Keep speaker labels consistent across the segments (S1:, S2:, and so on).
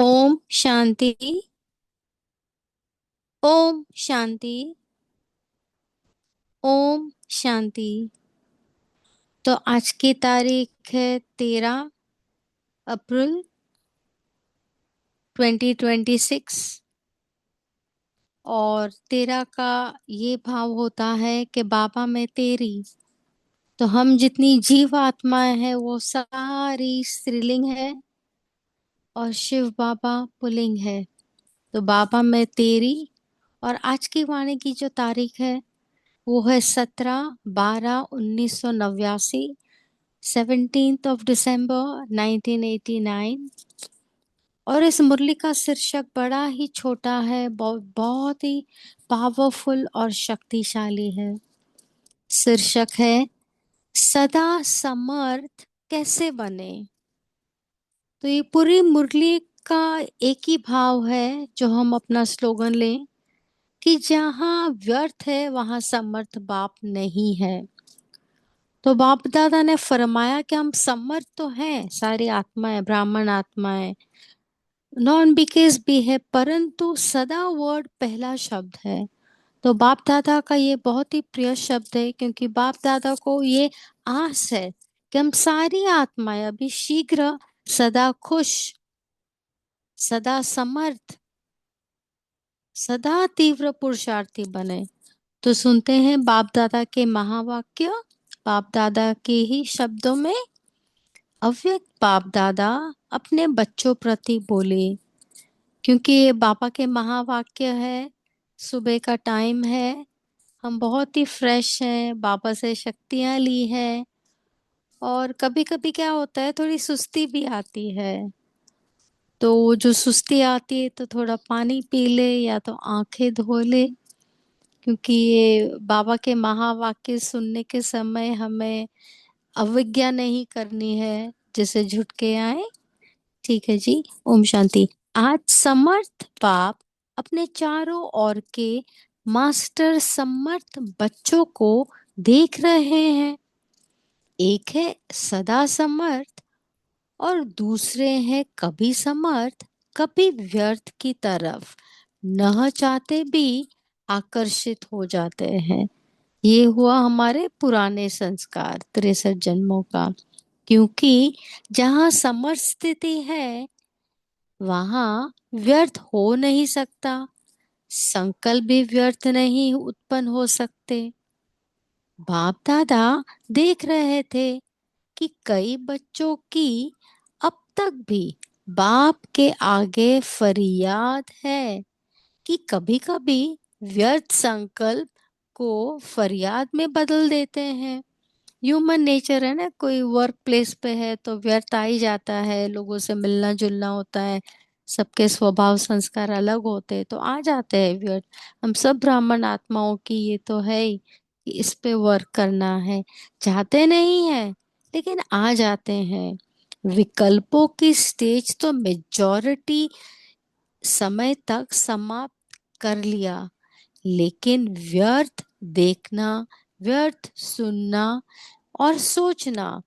S1: ओम शांति। ओम शांति। ओम शांति। तो आज की तारीख है 13 अप्रैल 2026। और 13 का ये भाव होता है कि बाबा मैं तेरी। तो हम जितनी जीव आत्माएं हैं वो सारी स्त्रीलिंग है और शिव बाबा पुल्लिंग है। तो बाबा मैं तेरी। और आज की वाणी की जो तारीख है वो है 17/12/1989, 17 December 1989। और इस मुरली का शीर्षक बड़ा ही छोटा है, बहुत बहुत ही पावरफुल और शक्तिशाली है। शीर्षक है सदा समर्थ कैसे बने। तो ये पूरी मुरली का एक ही भाव है जो हम अपना स्लोगन लें कि जहाँ व्यर्थ है वहां समर्थ बाप नहीं है। तो बाप दादा ने फरमाया कि हम समर्थ तो हैं, सारी आत्माएं, ब्राह्मण आत्माएं, नॉन बीकेस भी है, परंतु सदा वर्ड पहला शब्द है। तो बाप दादा का ये बहुत ही प्रिय शब्द है, क्योंकि बाप दादा को ये आस है कि हम सारी आत्माएं अभी शीघ्र सदा खुश, सदा समर्थ, सदा तीव्र पुरुषार्थी बने। तो सुनते हैं बाप दादा के महावाक्य, बाप दादा के ही शब्दों में। अव्यक्त बाप दादा अपने बच्चों प्रति बोले, क्योंकि ये बाबा के महावाक्य है, सुबह का टाइम है, हम बहुत ही फ्रेश हैं, बाबा से शक्तियां ली है। और कभी कभी क्या होता है, थोड़ी सुस्ती भी आती है। तो वो जो सुस्ती आती है तो थोड़ा पानी पी ले या तो आंखें धो ले, क्योंकि ये बाबा के महावाक्य सुनने के समय हमें अवज्ञा नहीं करनी है, जैसे झुटके आए। ठीक है जी। ओम शांति। आज समर्थ बाप अपने चारों ओर के मास्टर समर्थ बच्चों को देख रहे हैं। एक है सदा समर्थ और दूसरे हैं कभी समर्थ कभी व्यर्थ की तरफ न चाहते भी आकर्षित हो जाते हैं। ये हुआ हमारे पुराने संस्कार 63 जन्मों का। क्योंकि जहाँ समर्थ स्थिति है वहां व्यर्थ हो नहीं सकता, संकल्प भी व्यर्थ नहीं उत्पन्न हो सकते। बाप दादा देख रहे थे कि कई बच्चों की अब तक भी बाप के आगे फरियाद है कि कभी कभी व्यर्थ संकल्प को फरियाद में बदल देते हैं। ह्यूमन नेचर है ना, कोई वर्क प्लेस पे है तो व्यर्थ आ ही जाता है, लोगों से मिलना जुलना होता है, सबके स्वभाव संस्कार अलग होते हैं तो आ जाते हैं व्यर्थ। हम सब ब्राह्मण आत्माओं की ये तो है ही कि इस पे वर्क करना है, चाहते नहीं है लेकिन आ जाते हैं। विकल्पों की स्टेज तो मेजॉरिटी समय तक समाप्त कर लिया, लेकिन व्यर्थ देखना, व्यर्थ सुनना और सोचना,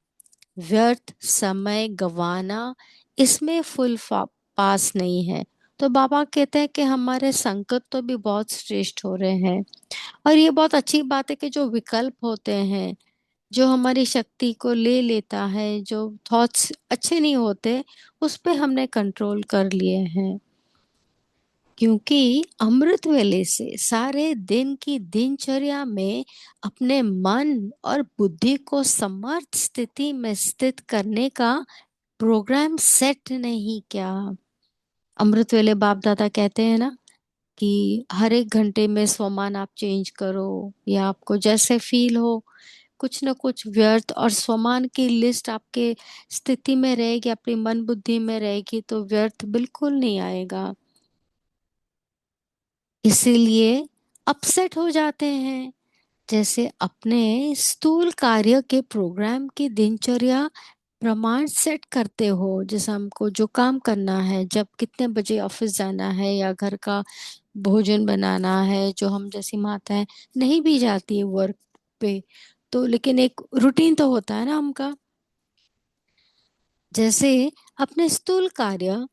S1: व्यर्थ समय गंवाना, इसमें पास नहीं है। तो बाबा कहते हैं कि हमारे संकट तो भी बहुत श्रेष्ठ हो रहे हैं। और ये बहुत अच्छी बात है कि जो विकल्प होते हैं, जो हमारी शक्ति को ले लेता है, जो थॉट्स अच्छे नहीं होते, उस पे हमने कंट्रोल कर लिए हैं। क्योंकि अमृत वेले से सारे दिन की दिनचर्या में अपने मन और बुद्धि को समर्थ स्थिति में स्थित करने का प्रोग्राम सेट नहीं किया। अमृत वेले बाप दादा कहते हैं ना कि हर एक घंटे में स्वमान आप चेंज करो, या आपको जैसे फील हो, कुछ न कुछ व्यर्थ और स्वमान की लिस्ट आपके स्थिति में रहेगी, अपनी मन बुद्धि में रहेगी, तो व्यर्थ बिल्कुल नहीं आएगा। इसीलिए अपसेट हो जाते हैं। जैसे अपने स्थूल कार्य के प्रोग्राम की दिनचर्या प्रमाण सेट करते हो, जैसे हमको जो काम करना है, जब कितने बजे ऑफिस जाना है या घर का भोजन बनाना है, जो हम जैसी माताएं नहीं भी जाती है वर्क पे, तो लेकिन एक रूटीन तो होता है ना हमका। जैसे अपने स्थूल कार्य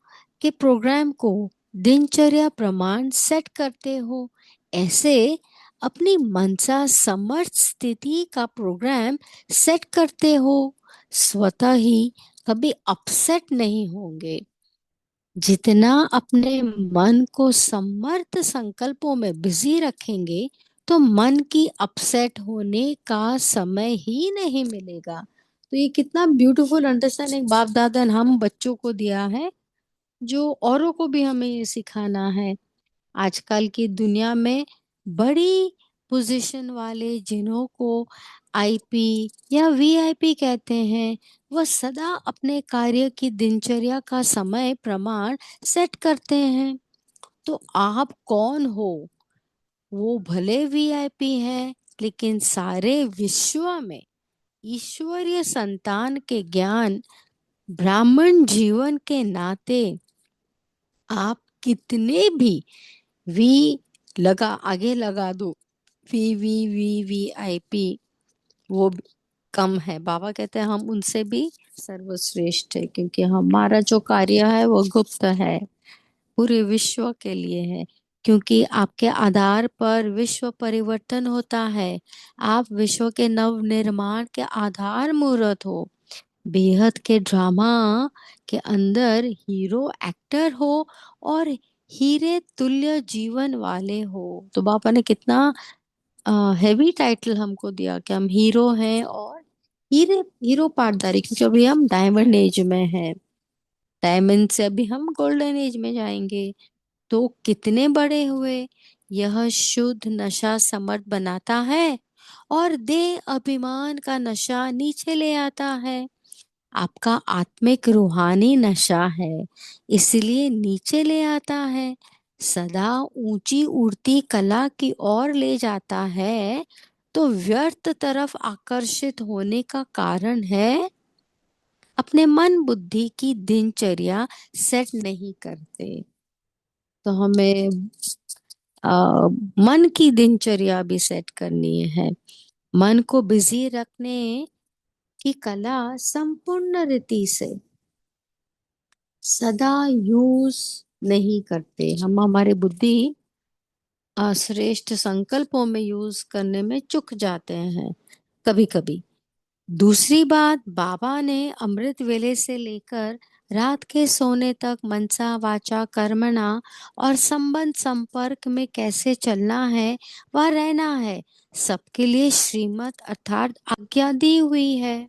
S1: के प्रोग्राम को दिनचर्या प्रमाण सेट करते हो, ऐसे अपनी मनसा समर्थ स्थिति का प्रोग्राम सेट करते हो। स्वतः ही कभी अपसेट नहीं होंगे। जितना अपने मन को समर्थ संकल्पों में बिजी रखेंगे, तो मन की अपसेट होने का समय ही नहीं मिलेगा। तो ये कितना ब्यूटीफुल अंडरस्टैंडिंग बाप दादा ने हम बच्चों को दिया है, जो औरों को भी हमें ये सिखाना है। आजकल की दुनिया में बड़ी पोजीशन वाले, जिन्हों को आईपी या वीआईपी कहते हैं, वह सदा अपने कार्य की दिनचर्या का समय प्रमाण सेट करते हैं। तो आप कौन हो? वो भले वीआईपी हैं, लेकिन सारे विश्व में ईश्वरीय संतान के ज्ञान, ब्राह्मण जीवन के नाते आप कितने भी वी आगे लगा दो, वी वो भी कम है। बाबा कहते हैं हम उनसे भी सर्वश्रेष्ठ है, क्योंकि हमारा जो कार्य है वो गुप्त है, पूरे विश्व के लिए है। क्योंकि आपके आधार पर विश्व परिवर्तन होता है। आप विश्व के नव निर्माण के आधार मूर्त हो। बेहद के ड्रामा के अंदर हीरो एक्टर हो और हीरे तुल्य जीवन वाले हो। तो बाबा ने कितना हैवी टाइटल हमको दिया कि हम हीरो हैं और हीरे, हीरो पार्टदारी, क्योंकि अभी हम डायमंड एज में हैं, डायमंड से अभी हम गोल्डन एज में जाएंगे। तो कितने बड़े हुए। यह शुद्ध नशा समर्थ बनाता है और देह अभिमान का नशा नीचे ले आता है। आपका आत्मिक रूहानी नशा है, इसलिए नीचे ले आता है। सदा ऊंची उड़ती कला की ओर ले जाता है, तो व्यर्थ तरफ आकर्षित होने का कारण है अपने मन बुद्धि की दिनचर्या सेट नहीं करते। तो हमें मन की दिनचर्या भी सेट करनी है। मन को बिजी रखने की कला संपूर्ण रीति से सदा यूज नहीं करते। हम हमारे बुद्धि श्रेष्ठ संकल्पों में यूज करने में चूक जाते हैं कभी कभी। दूसरी बात, बाबा ने अमृत वेले से लेकर रात के सोने तक मनसा वाचा कर्मणा और संबंध संपर्क में कैसे चलना है व रहना है, सबके लिए श्रीमत अर्थात आज्ञा दी हुई है।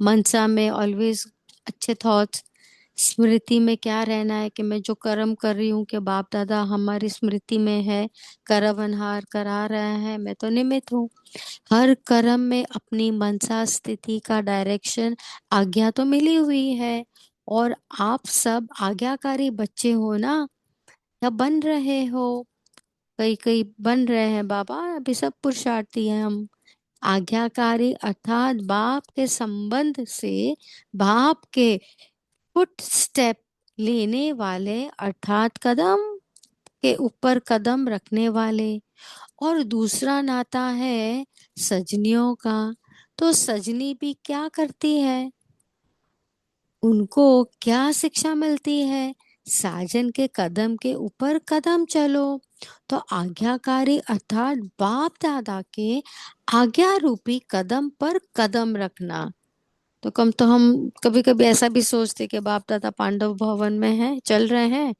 S1: मनसा में ऑलवेज अच्छे थॉट्स, स्मृति में क्या रहना है कि मैं जो कर्म कर रही हूँ कि बाप दादा हमारी स्मृति में है, करवनहार करा रहे हैं, मैं तो निमित्त हूँ। हर कर्म में अपनी मनसा स्थिति का डायरेक्शन, आज्ञा तो मिली हुई है। और आप सब आज्ञाकारी बच्चे हो ना, या बन रहे हो, कई कई बन रहे हैं बाबा, अभी सब पुरुषार्थी हैं हम। आज्ञाकारी अर्थात बाप के संबंध से, बाप के फुट स्टेप लेने वाले, अर्थात कदम के ऊपर कदम रखने वाले। और दूसरा नाता है सजनियों का। तो सजनी भी क्या करती है, उनको क्या शिक्षा मिलती है, साजन के कदम के ऊपर कदम चलो। तो आज्ञाकारी अर्थात बाप दादा के आज्ञा रूपी कदम पर कदम रखना। तो कम तो हम कभी कभी ऐसा भी सोचते कि बाप दादा पांडव भवन में हैं, चल रहे हैं,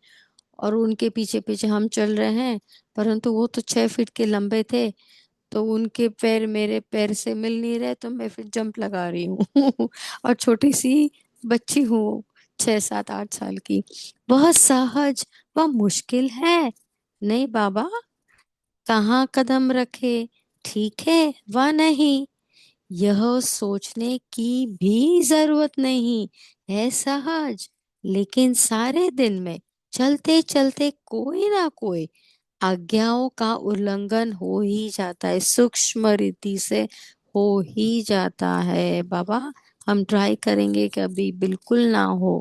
S1: और उनके पीछे पीछे हम चल रहे हैं। परंतु वो तो 6 फीट के लंबे थे, तो उनके पैर मेरे पैर से मिल नहीं रहे, तो मैं फिर जंप लगा रही हूँ और छोटी सी बच्ची हूँ, 6 7 8 साल की। वह सहज, वह मुश्किल है नहीं बाबा, कहाँ कदम रखे, ठीक है वह नहीं, यह सोचने की भी जरूरत नहीं है, सहज। लेकिन सारे दिन में चलते चलते कोई ना कोई आज्ञाओं का उल्लंघन हो ही जाता है, सूक्ष्म रीति से हो ही जाता है बाबा। हम ट्राई करेंगे कि अभी बिल्कुल ना हो।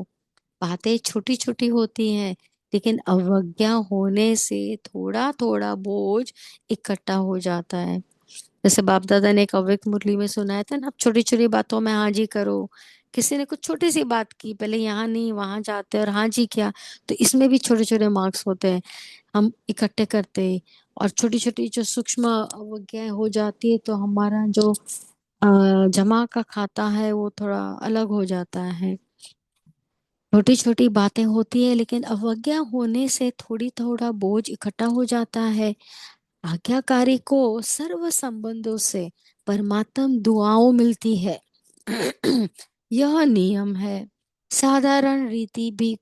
S1: बातें छोटी छोटी होती हैं, लेकिन अवज्ञा होने से थोड़ा थोड़ा बोझ इकट्ठा हो जाता है। जैसे बाप दादा ने एक अव्यक्त मुरली में सुनाया था ना, आप छोटी छोटी बातों में हाँ जी करो। किसी ने कुछ छोटी सी बात की, पहले यहाँ नहीं वहां जाते और हाँ जी क्या। तो इसमें भी छोटे छोटे मार्क्स होते हैं, हम इकट्ठे करते। और छोटी छोटी जो सूक्ष्म अवज्ञाएं हो जाती है, तो हमारा जो जमा का खाता है वो थोड़ा अलग हो जाता है। छोटी छोटी बातें होती है, लेकिन अवज्ञा होने से थोड़ी थोड़ा बोझ इकट्ठा हो जाता है। आज्ञाकारी को सर्व संबंधों से परमात्म दुआओं मिलती है। यह नियम है। साधारण रीति भी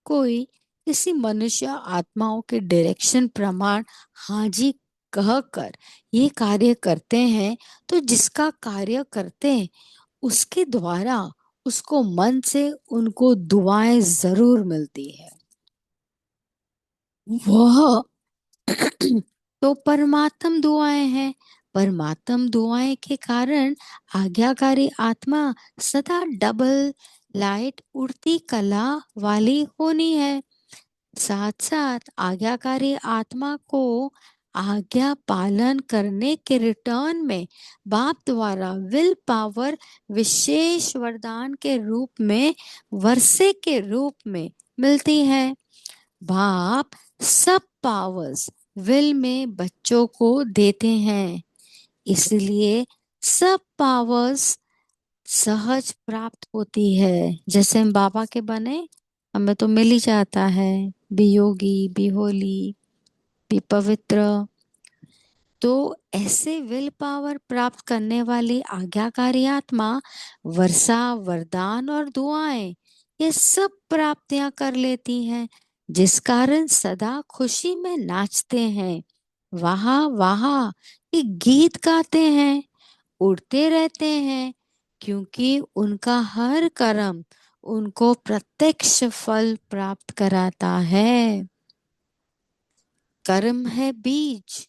S1: कोई किसी मनुष्य आत्माओं के डायरेक्शन प्रमाण हाजी कहकर ये कार्य करते हैं, तो जिसका कार्य करते हैं उसके द्वारा उसको मन से उनको दुआएं जरूर मिलती है। वह तो परमात्म दुआएं हैं। परमात्म दुआएं के कारण आज्ञाकारी आत्मा सदा डबल लाइट उड़ती कला वाली होनी है। साथ साथ आज्ञाकारी आत्मा को आज्ञा पालन करने के रिटर्न में बाप द्वारा विल पावर विशेष वरदान के रूप में, वर्षे के रूप में मिलती है। बाप सब पावर्स विल में बच्चों को देते हैं, इसलिए सब पावर्स सहज प्राप्त होती है। जैसे हम बाबा के बने, हमें तो मिल ही जाता है, भी योगी भी होली भी पवित्र। तो ऐसे विल पावर प्राप्त करने वाली आज्ञाकारी आत्मा वर्षा, वरदान और दुआएं, ये सब प्राप्तियां कर लेती हैं, जिस कारण सदा खुशी में नाचते हैं, वाह वाह ये गीत गाते हैं, उड़ते रहते हैं। क्योंकि उनका हर कर्म उनको प्रत्यक्ष फल प्राप्त कराता है। कर्म है बीज,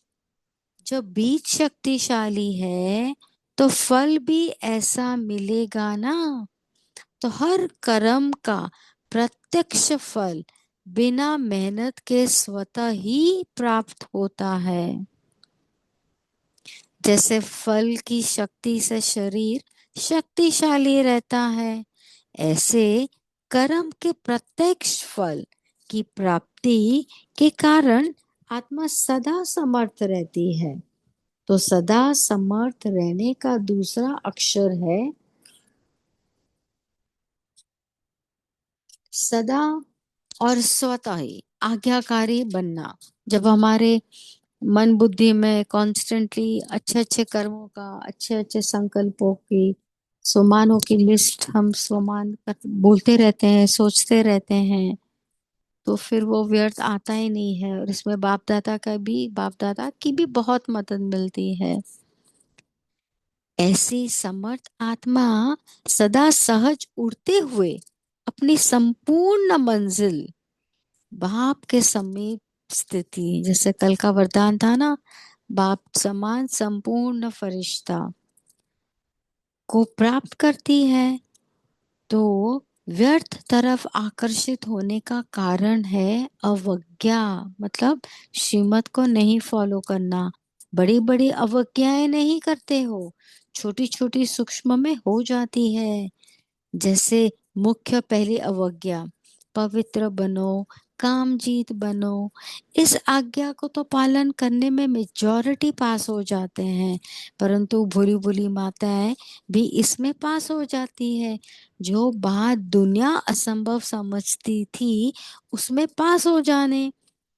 S1: जब बीज शक्तिशाली है तो फल भी ऐसा मिलेगा ना। तो हर कर्म का प्रत्यक्ष फल बिना मेहनत के स्वतः ही प्राप्त होता है। जैसे फल की शक्ति से शरीर शक्तिशाली रहता है, ऐसे कर्म के प्रत्यक्ष फल की प्राप्ति के कारण आत्मा सदा समर्थ रहती है। तो सदा समर्थ रहने का दूसरा अक्षर है सदा, और स्वतः ही आज्ञाकारी बनना। जब हमारे मन बुद्धि में कॉन्स्टेंटली अच्छे अच्छे कर्मों का, अच्छे अच्छे संकल्पों की सोमानों की लिस्ट हम बोलते रहते हैं, सोचते रहते हैं, तो फिर वो व्यर्थ आता ही नहीं है। और इसमें बाप दादा की भी बहुत मदद मिलती है। ऐसी समर्थ आत्मा सदा सहज उड़ते हुए अपनी संपूर्ण मंजिल बाप के समीप स्थिति, जैसे कल का वरदान था ना, बाप समान संपूर्ण फरिश्ता को प्राप्त करती है। तो व्यर्थ तरफ आकर्षित होने का कारण है अवज्ञा, मतलब श्रीमत को नहीं फॉलो करना। बड़ी बड़ी अवज्ञाएं नहीं करते हो, छोटी छोटी सूक्ष्म में हो जाती है। जैसे मुख्य पहली अवज्ञा, पवित्र बनो, कामजीत बनो। इस आज्ञा को तो पालन करने में मेजॉरिटी पास हो जाते हैं, परंतु भूरी भूरी माताएं भी इसमें पास हो जाती है। जो बात दुनिया असंभव समझती थी उसमें पास हो जाने,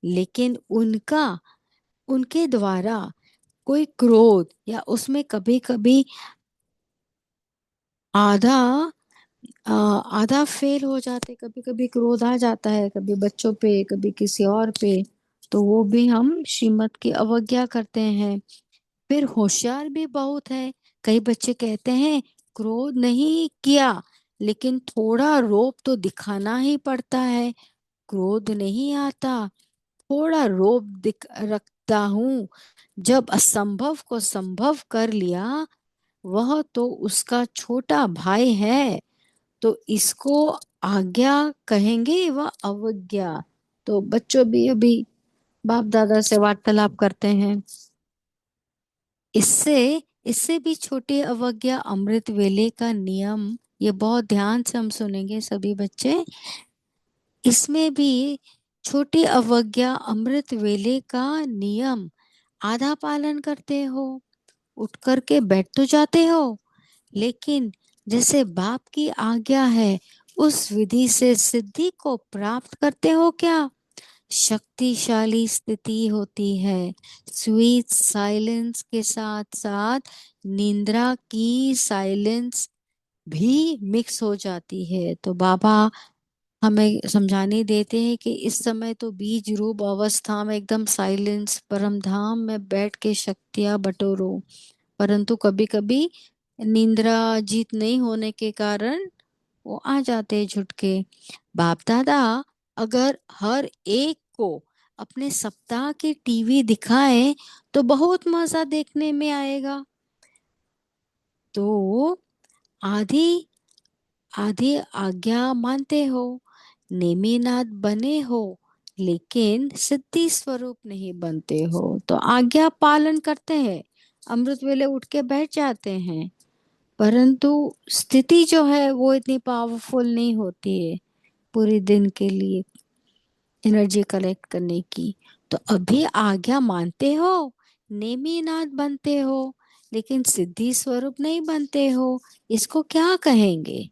S1: लेकिन उनके द्वारा कोई क्रोध या उसमें कभी कभी आधा आधा फेल हो जाते, कभी कभी क्रोध आ जाता है, कभी बच्चों पे, कभी किसी और पे, तो वो भी हम श्रीमत की अवज्ञा करते हैं। फिर होशियार भी बहुत है। कई बच्चे कहते हैं क्रोध नहीं किया, लेकिन थोड़ा रोब तो दिखाना ही पड़ता है। क्रोध नहीं आता, थोड़ा रोब दिख रखता हूँ। जब असंभव को संभव कर लिया, वह तो उसका छोटा भाई है, तो इसको आज्ञा कहेंगे व अवज्ञा। तो बच्चों भी अभी बाप दादा से वार्तालाप करते हैं। इससे इससे भी छोटी अवज्ञा अमृत वेले का नियम, ये बहुत ध्यान से हम सुनेंगे सभी बच्चे। इसमें भी छोटी अवज्ञा अमृत वेले का नियम आधा पालन करते हो, उठ करके बैठ तो जाते हो, लेकिन जैसे बाप की आज्ञा है उस विधि से सिद्धि को प्राप्त करते हो क्या? शक्तिशाली स्थिति होती है। स्वीट साइलेंस के साथ साथ निंद्रा की साइलेंस भी मिक्स हो जाती है। तो बाबा हमें समझाने देते हैं कि इस समय तो बीज रूप अवस्था में एकदम साइलेंस परम धाम में बैठ के शक्तियां बटोरो, परंतु कभी कभी निंद्रा जीत नहीं होने के कारण वो आ जाते हैं झुटके। बाप दादा अगर हर एक को अपने सप्ताह की टीवी दिखाए तो बहुत मजा देखने में आएगा। तो आधी आधी आज्ञा मानते हो, नेमीनाथ बने हो, लेकिन सिद्धि स्वरूप नहीं बनते हो। तो आज्ञा पालन करते हैं, अमृत वेले उठ के बैठ जाते हैं, परंतु स्थिति जो है वो इतनी पावरफुल नहीं होती है पूरे दिन के लिए एनर्जी कलेक्ट करने की। तो अभी आज्ञा मानते हो, नेमीनाथ बनते हो, लेकिन सिद्धि स्वरूप नहीं बनते हो। इसको क्या कहेंगे?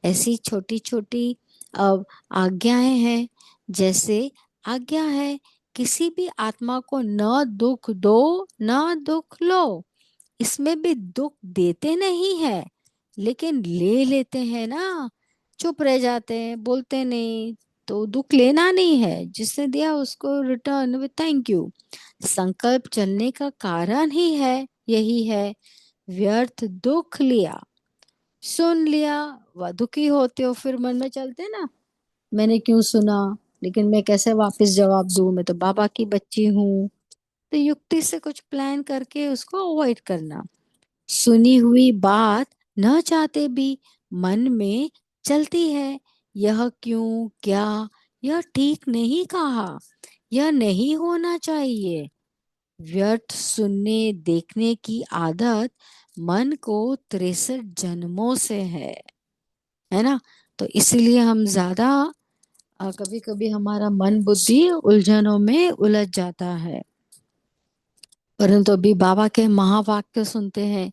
S1: ऐसी छोटी छोटी अब आज्ञाएं हैं। जैसे आज्ञा है किसी भी आत्मा को न दुख दो न दुख लो। इसमें भी दुख देते नहीं है, लेकिन ले लेते हैं ना, चुप रह जाते हैं, बोलते नहीं। तो दुख लेना नहीं है, जिसने दिया उसको रिटर्न विद थैंक यू। संकल्प चलने का कारण ही है, यही है। व्यर्थ दुख लिया, सुन लिया, वह दुखी होते हो, फिर मन में चलते ना, मैंने क्यों सुना, लेकिन मैं कैसे वापस जवाब दूं, मैं तो बाबा की बच्ची हूँ। तो युक्ति से कुछ प्लान करके उसको अवॉइड करना। सुनी हुई बात न चाहते भी मन में चलती है, यह क्यों, क्या, यह ठीक नहीं कहा, यह नहीं होना चाहिए। व्यर्थ सुनने देखने की आदत मन को 63 जन्मों से है ना। तो इसीलिए हम ज्यादा कभी कभी हमारा मन बुद्धि उलझनों में उलझ जाता है। परंतु अभी बाबा के महावाक्य सुनते हैं,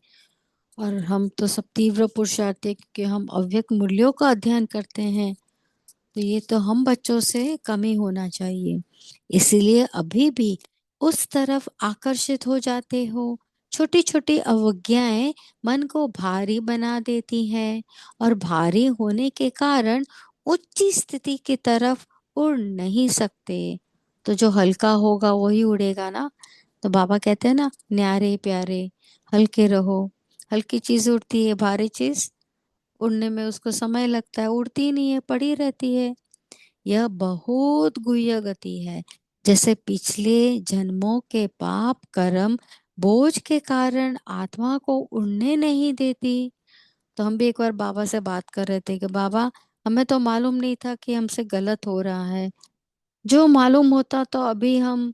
S1: और हम तो सब तीव्र पुरुषार्थी, क्योंकि हम अव्यक्त मूल्यों का अध्ययन करते हैं, तो ये तो हम बच्चों से कम ही होना चाहिए। इसीलिए अभी भी उस तरफ आकर्षित हो जाते हो, छोटी छोटी अवज्ञाएं मन को भारी बना देती हैं और भारी होने के कारण उच्च स्थिति की तरफ उड़ नहीं सकते। तो जो हल्का होगा वही उड़ेगा ना। तो बाबा कहते हैं ना, न्यारे प्यारे हल्के रहो। हल्की चीज उड़ती है, भारी चीज उड़ने में उसको समय लगता है, उड़ती नहीं है, पड़ी रहती है। यह बहुत गुह्य गति है। जैसे पिछले जन्मों के पाप कर्म बोझ के कारण आत्मा को उड़ने नहीं देती। तो हम भी एक बार बाबा से बात कर रहे थे कि बाबा, हमें तो मालूम नहीं था कि हमसे गलत हो रहा है। जो मालूम होता तो अभी हम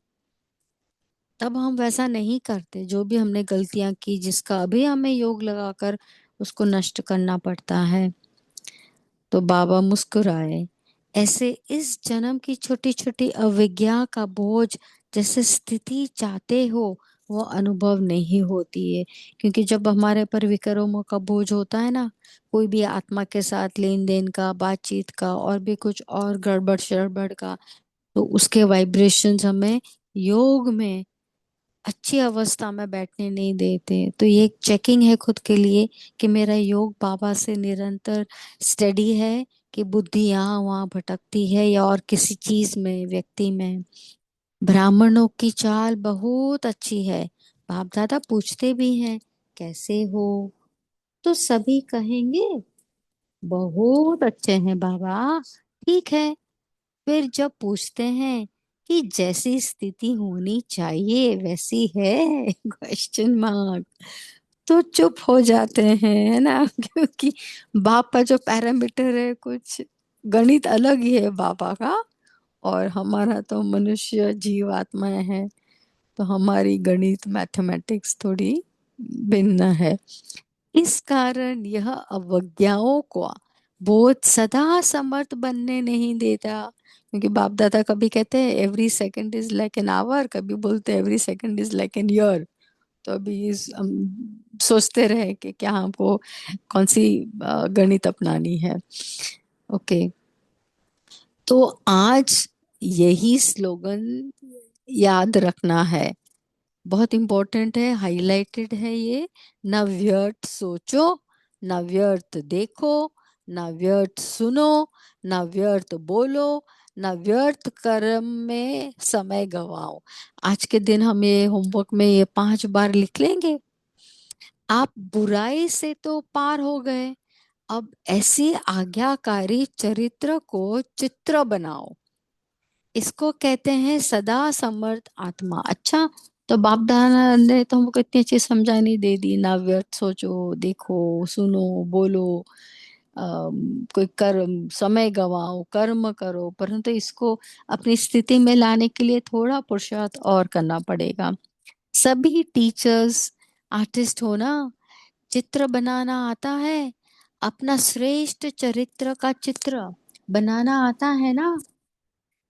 S1: तब हम वैसा नहीं करते। जो भी हमने गलतियां की, जिसका अभी हमें योग लगाकर उसको नष्ट करना पड़ता है। तो बाबा मुस्कुराए। ऐसे इस जन्म की छोटी छोटी अविज्ञा का बोझ जैसे स्थिति चाहते हो वो अनुभव नहीं होती है। क्योंकि जब हमारे पर विकर्मों का बोझ होता है ना, कोई भी आत्मा के साथ लेन देन का, बातचीत का, और भी कुछ और गड़बड़ शड़बड़ का, तो उसके वाइब्रेशंस हमें योग में अच्छी अवस्था में बैठने नहीं देते। तो ये एक चेकिंग है खुद के लिए कि मेरा योग बाबा से निरंतर स्टडी है कि बुद्धि यहाँ वहाँ भटकती है, या और किसी चीज में, व्यक्ति में। ब्राह्मणों की चाल बहुत अच्छी है। बाप दादा पूछते भी हैं, कैसे हो? तो सभी कहेंगे बहुत अच्छे हैं बाबा। ठीक है। फिर जब पूछते हैं कि जैसी स्थिति होनी चाहिए वैसी है क्वेश्चन मार्क, तो चुप हो जाते हैं, है ना। क्योंकि बाप का जो पैरामीटर है कुछ गणित अलग ही है बाबा का, और हमारा तो मनुष्य जीवात्माएं है, तो हमारी गणित मैथमेटिक्स थोड़ी भिन्न है। इस कारण यह अवज्ञाओं को बोध सदा समर्थ बनने नहीं देता। क्योंकि बाप दादा कभी कहते हैं every second is like an hour, कभी बोलते हैं every second is like an year. तो अभी हम सोचते रहे कि क्या हमको कौन सी गणित अपनानी है। ओके। तो आज यही स्लोगन याद रखना है, बहुत इंपॉर्टेंट है, हाईलाइटेड है ये। न व्यर्थ सोचो, न व्यर्थ देखो, न व्यर्थ सुनो, न व्यर्थ बोलो, न व्यर्थ कर्म में समय गवाओ। आज के दिन हम ये होमवर्क में ये 5 बार लिख लेंगे। आप बुराई से तो पार हो गए, अब ऐसी आज्ञाकारी चरित्र को चित्र बनाओ। इसको कहते हैं सदा समर्थ आत्मा। अच्छा, तो बाप दादा ने तो हमको इतनी अच्छी समझानी दे दी, ना व्यर्थ सोचो, देखो, सुनो, बोलो, कोई कर्म समय गवाओ, कर्म करो, परंतु इसको अपनी स्थिति में लाने के लिए थोड़ा पुरुषार्थ और करना पड़ेगा। सभी टीचर्स आर्टिस्ट हो ना, चित्र बनाना आता है, अपना श्रेष्ठ चरित्र का चित्र बनाना आता है ना।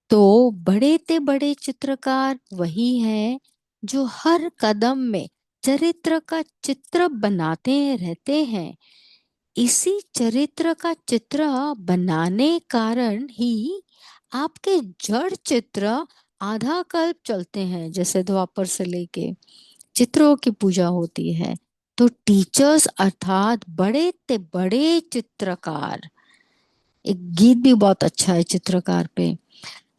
S1: तो बड़े ते बड़े चित्रकार वही है जो हर कदम में चरित्र का चित्र बनाते रहते हैं। इसी चरित्र का चित्र बनाने कारण ही आपके जड़ चित्र आधा कल्प चलते हैं। जैसे द्वापर से लेके चित्रों की पूजा होती है। तो टीचर्स अर्थात बड़े ते बड़े चित्रकार। एक गीत भी बहुत अच्छा है चित्रकार पे,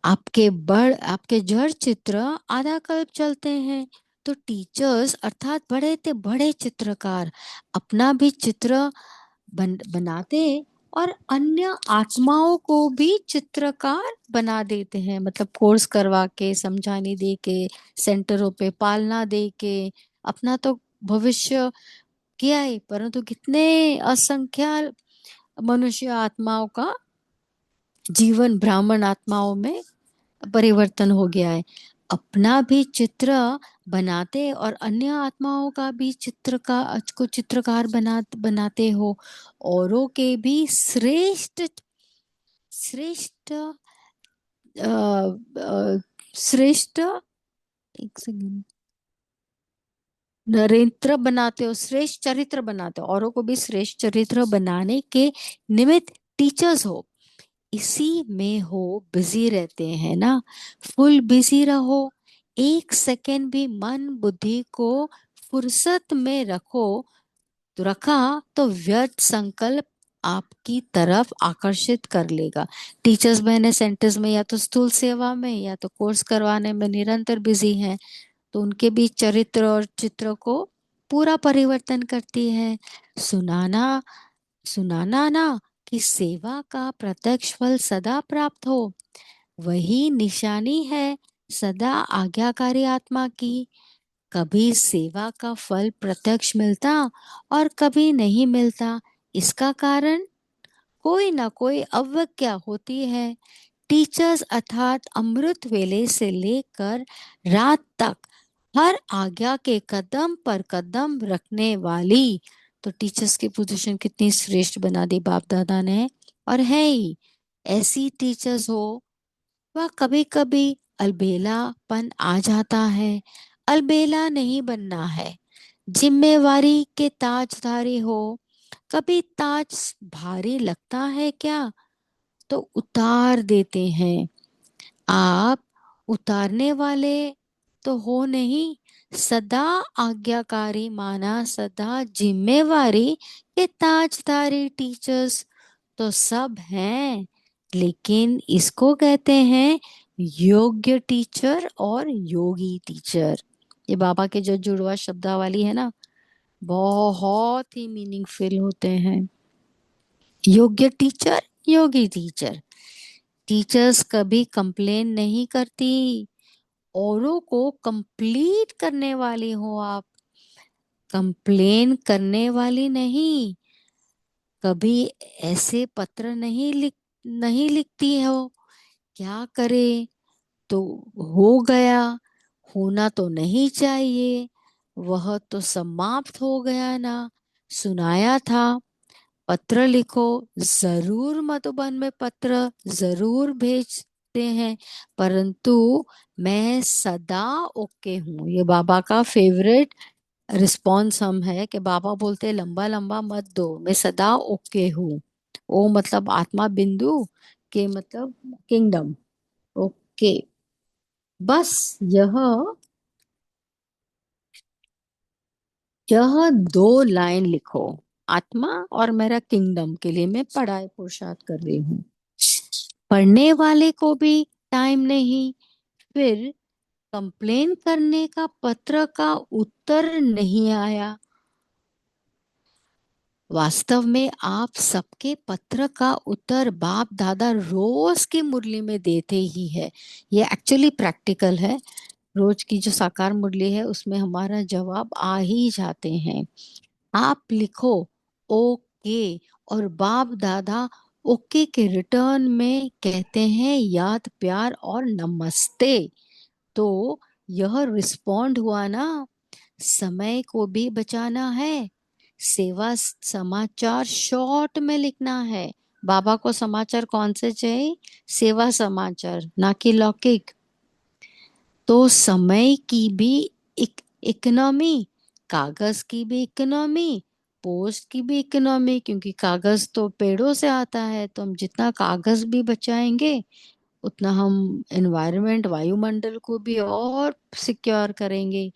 S1: आपके जड़ चित्र आधा कल्प चलते हैं। तो टीचर्स अर्थात बड़े ते बड़े चित्रकार अपना भी चित्र बनाते और अन्य आत्माओं को भी चित्रकार बना देते हैं। मतलब कोर्स करवा के, समझाने दे के, सेंटरों पे पालना दे के, अपना तो भविष्य किया ही, परंतु कितने असंख्य मनुष्य आत्माओं का जीवन ब्राह्मण आत्माओं में परिवर्तन हो गया है। अपना भी चित्र बनाते और अन्य आत्माओं का भी चित्र का को चित्रकार बनाते हो। औरों के भी श्रेष्ठ श्रेष्ठ अ, अ, श्रेष्ठ, एक सेकंड, नरेंद्र बनाते हो, श्रेष्ठ चरित्र बनाते हो, औरों को भी श्रेष्ठ चरित्र बनाने के निमित्त टीचर्स हो। इसी में हो, बिजी रहते हैं ना, फुल बिजी रहो। एक सेकेंड भी मन बुद्धि को फुर्सत में रखा तो व्यर्थ संकल्प आपकी तरफ आकर्षित कर लेगा। टीचर्स बहने सेंटर्स में या तो स्थूल सेवा में या तो कोर्स करवाने में निरंतर बिजी हैं, तो उनके बीच चरित्र और चित्र को पूरा परिवर्तन करती है। सुनाना सुनाना ना कि सेवा का प्रत्यक्ष फल सदा प्राप्त हो, वही निशानी है सदा आज्ञाकारी आत्मा की। कभी सेवा का फल प्रत्यक्ष मिलता और कभी नहीं मिलता। इसका कारण कोई ना कोई अवज्ञा होती है। टीचर्स अर्थात अमृत वेले से लेकर रात तक हर आज्ञा के कदम पर कदम रखने वाली। तो टीचर्स की पोजीशन कितनी श्रेष्ठ बना दी बाप दादा ने। और है ही, ऐसी टीचर्स हो वह कभी कभी अलबेलापन आ जाता है। अलबेला नहीं बनना है, जिम्मेवारी के ताजधारी हो। कभी ताज भारी लगता है क्या, तो उतार देते हैं। आप उतारने वाले तो हो नहीं, सदा आज्ञाकारी माना सदा जिम्मेवारी के ताजधारी टीचर्स तो सब हैं। लेकिन इसको कहते हैं योग्य टीचर और योगी टीचर। ये बाबा के जो जुड़वा शब्दावली है ना, बहुत ही मीनिंगफुल होते हैं। योग्य टीचर, योगी टीचर। टीचर्स कभी कंप्लेन नहीं करती, औरों को कंप्लीट करने वाली हो आप, कंप्लेन करने वाली नहीं। कभी ऐसे पत्र नहीं लिखती हो, क्या करे, तो हो गया, होना तो नहीं चाहिए, वह तो समाप्त हो गया ना, सुनाया था। पत्र लिखो, जरूर मधुबन में पत्र जरूर भेजते हैं, परंतु मैं सदा ओके हूँ। ये बाबा का फेवरेट रिस्पॉन्स हम है कि बाबा बोलते लंबा लंबा मत दो, मैं सदा ओके हूँ। ओ मतलब आत्मा बिंदु, के मतलब किंगडम। ओके, बस यह दो लाइन लिखो, आत्मा और मेरा किंगडम के लिए मैं पढ़ाई पुरुषार्थ कर रही हूँ। पढ़ने वाले को भी टाइम नहीं, फिर कंप्लेन करने का पत्र का उत्तर नहीं आया। वास्तव में आप सबके पत्र का उत्तर बाप दादा रोज की मुरली में देते ही है। ये एक्चुअली प्रैक्टिकल है। रोज की जो साकार मुरली है उसमें हमारा जवाब आ ही जाते हैं। आप लिखो ओके, और बाप दादा ओके के रिटर्न में कहते हैं याद प्यार और नमस्ते। तो यह रिस्पॉन्ड हुआ ना। समय को भी बचाना है। सेवा समाचार शॉर्ट में लिखना है। बाबा को समाचार कौन से चाहिए, सेवा समाचार, ना कि लौकिक। तो समय की भी इकोनॉमी, कागज की भी इकोनॉमी, पोस्ट की भी इकोनॉमी, क्योंकि कागज तो पेड़ों से आता है, तो हम जितना कागज भी बचाएंगे उतना हम एनवायरनमेंट, वायुमंडल को भी और सिक्योर करेंगे।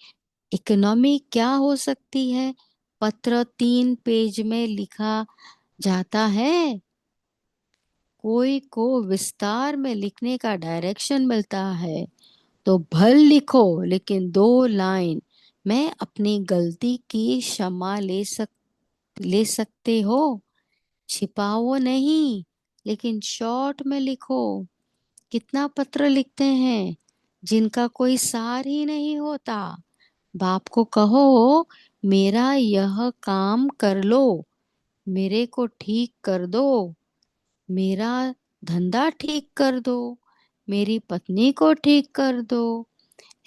S1: इकोनॉमी क्या हो सकती है, पत्र 3 पेज में लिखा जाता है, कोई को विस्तार में लिखने का डायरेक्शन मिलता है, तो भल लिखो लेकिन 2 लाइन। मैं अपनी गलती की क्षमा ले सकते हो, छिपाओ नहीं, लेकिन शॉर्ट में लिखो। कितना पत्र लिखते हैं जिनका कोई सार ही नहीं होता। बाप को कहो मेरा यह काम कर लो, मेरे को ठीक कर दो, मेरा धंधा ठीक कर दो, मेरी पत्नी को ठीक कर दो।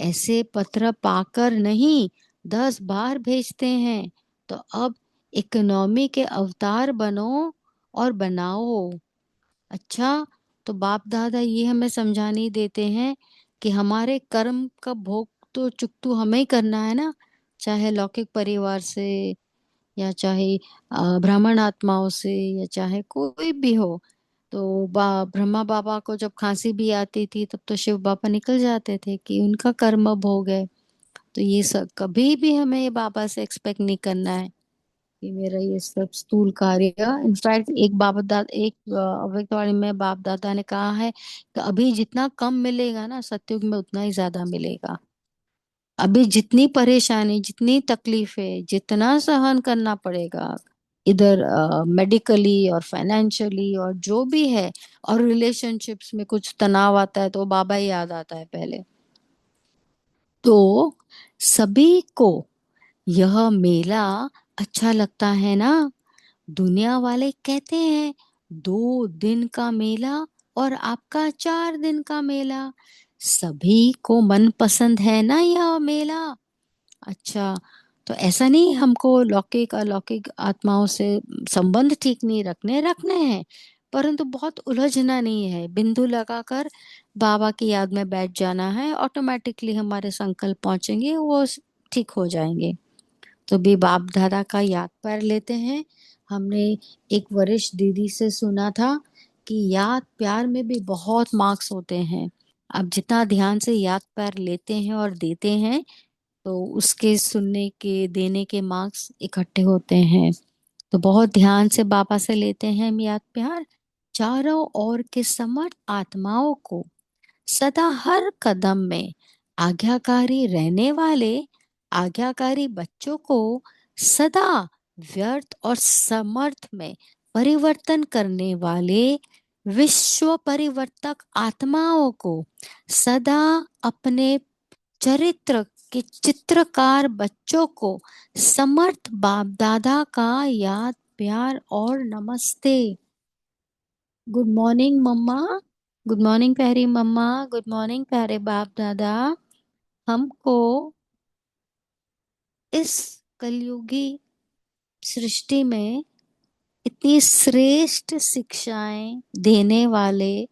S1: ऐसे पत्र पाकर नहीं 10 बार भेजते हैं। तो अब इकोनॉमी के अवतार बनो और बनाओ। अच्छा, तो बाप दादा ये हमें समझाने देते हैं कि हमारे कर्म का भोग तो चुकतू हमें ही करना है ना, चाहे लौकिक परिवार से या चाहे ब्राह्मण आत्माओं से या चाहे कोई भी हो। तो ब्रह्मा बाबा को जब खांसी भी आती थी तब तो शिव बाबा निकल जाते थे कि उनका कर्म भोग है। तो ये सब कभी भी हमें ये बाबा से एक्सपेक्ट नहीं करना है कि मेरा ये सब स्थूल कार्य। इनफैक्ट एक बाबा दादा, एक अव्यक्तवाणी में बाप दादा ने कहा है कि अभी जितना कम मिलेगा ना सतयुग में उतना ही ज्यादा मिलेगा। अभी जितनी परेशानी, जितनी तकलीफें, जितना सहन करना पड़ेगा इधर मेडिकली और फाइनेंशियली और जो भी है, और रिलेशनशिप्स में कुछ तनाव आता है तो बाबा ही याद आता है पहले। तो सभी को यह मेला अच्छा लगता है ना। दुनिया वाले कहते हैं 2 दिन का मेला और आपका 4 दिन का मेला, सभी को मन पसंद है ना यह मेला। अच्छा, तो ऐसा नहीं हमको लौकिक अलौकिक आत्माओं से संबंध ठीक नहीं रखने रखने हैं, परंतु बहुत उलझना नहीं है। बिंदु लगाकर बाबा की याद में बैठ जाना है, ऑटोमेटिकली हमारे संकल्प पहुंचेंगे, वो ठीक हो जाएंगे। तो भी बाप दादा का याद पैर लेते हैं। हमने एक वरिष्ठ दीदी से सुना था कि याद प्यार में भी बहुत मार्क्स होते हैं। आप जितना ध्यान से याद पैर लेते हैं और देते हैं तो उसके सुनने के देने के मार्क्स इकट्ठे होते हैं। तो बहुत ध्यान से बाबा से लेते हैं हम याद प्यार। चारों ओर के समर्थ आत्माओं को सदा हर कदम में आज्ञाकारी रहने वाले आज्ञाकारी बच्चों को सदा व्यर्थ और समर्थ में परिवर्तन करने वाले विश्व परिवर्तक आत्माओं को सदा अपने चरित्र के चित्रकार बच्चों को समर्थ बाप दादा का याद प्यार और नमस्ते। गुड मॉर्निंग मम्मा, गुड मॉर्निंग प्यारी मम्मा, गुड मॉर्निंग प्यारे बाप दादा। हमको इस कलयुगी सृष्टि में इतनी श्रेष्ठ शिक्षाएं देने वाले,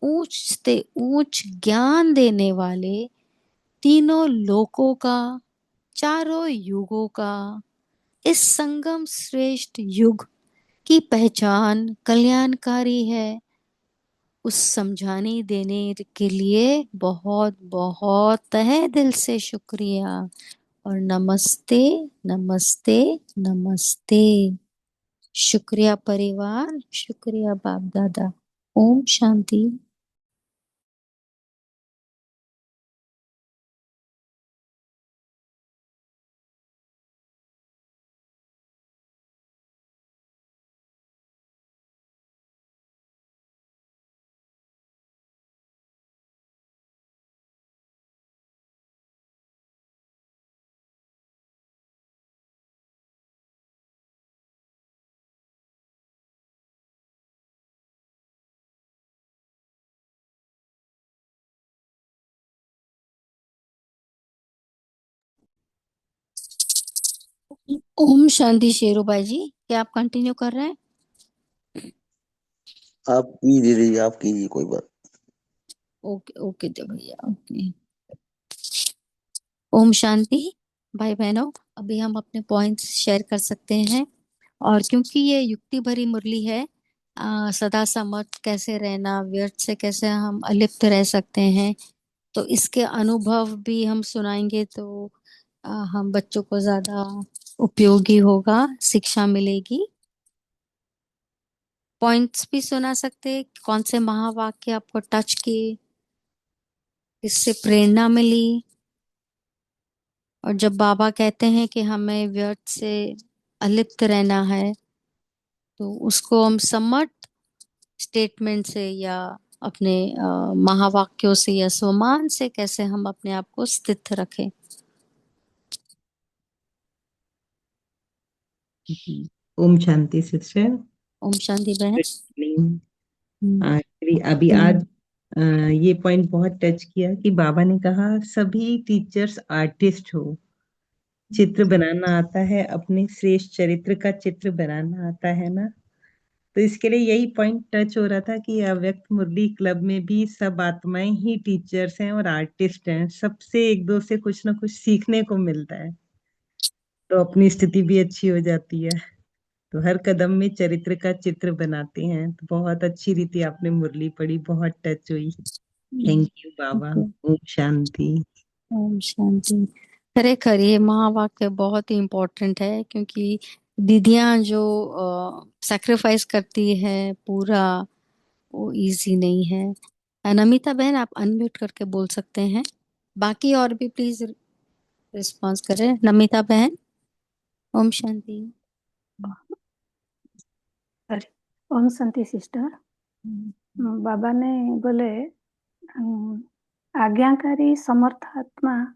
S1: ऊंच से ऊंच ज्ञान देने वाले, तीनों लोकों का, चारों युगों का, इस संगम श्रेष्ठ युग की पहचान कल्याणकारी है, उस समझाने देने के लिए बहुत बहुत तहे दिल से शुक्रिया और नमस्ते नमस्ते नमस्ते। शुक्रिया परिवार, शुक्रिया बाप दादा। ओम शांति। ओम शांति शेरू भाई जी, क्या आप कंटिन्यू कर रहे हैं?
S2: आप कीजिए दीदी, आप कीजिए, कोई बात।
S1: ओके ओके दे भैया, ओके। ओम शांति भाई बहनों, अभी हम अपने पॉइंट्स शेयर कर सकते हैं। और क्योंकि ये युक्ति भरी मुरली है, सदा समर्थ कैसे रहना, व्यर्थ से कैसे हम अलिप्त रह सकते हैं, तो इसके अनुभव भी हम सुनाएंगे तो हम बच्चों को ज्यादा उपयोगी होगा, शिक्षा मिलेगी। पॉइंट्स भी सुना सकते हैं, कौन से महावाक्य आपको टच किए, इससे प्रेरणा मिली। और जब बाबा कहते हैं कि हमें व्यर्थ से अलिप्त रहना है, तो उसको हम समर्थ स्टेटमेंट से या अपने महावाक्यों से या स्वमान से कैसे हम अपने आप को स्थित रखें।
S3: ओम शांति सिस्टर।
S1: ओम शांति बहन। हम्म,
S3: एक्चुअली अभी आज ये पॉइंट बहुत टच किया कि बाबा ने कहा सभी टीचर्स आर्टिस्ट हो, चित्र बनाना आता है, अपने श्रेष्ठ चरित्र का चित्र बनाना आता है ना। तो इसके लिए यही पॉइंट टच हो रहा था कि अव्यक्त मुरली क्लब में भी सब आत्माएं ही टीचर्स हैं और आर्टिस्ट हैं, सबसे एक दो से कुछ ना कुछ सीखने को मिलता है, तो अपनी स्थिति भी अच्छी हो जाती है। तो हर कदम में चरित्र का चित्र बनाते हैं। तो बहुत अच्छी रीति आपने मुरली पढ़ी, बहुत टच हुई। थैंक यू बाबा। ओम शांति।
S1: ओम शांति। खरेखर ये महावाक्य बहुत ही इम्पोर्टेंट है, क्योंकि दीदियां जो सैक्रिफाइस करती है पूरा, वो इजी नहीं है। नमिता बहन, आप अनम्यूट करके बोल सकते हैं। बाकी और भी प्लीज रिस्पॉन्स करें। नमिता बहन। ओम शांति।
S4: सॉरी। ओम शांति सिस्टर। बाबा ने बोले आज्ञाकारी समर्थ आत्मा।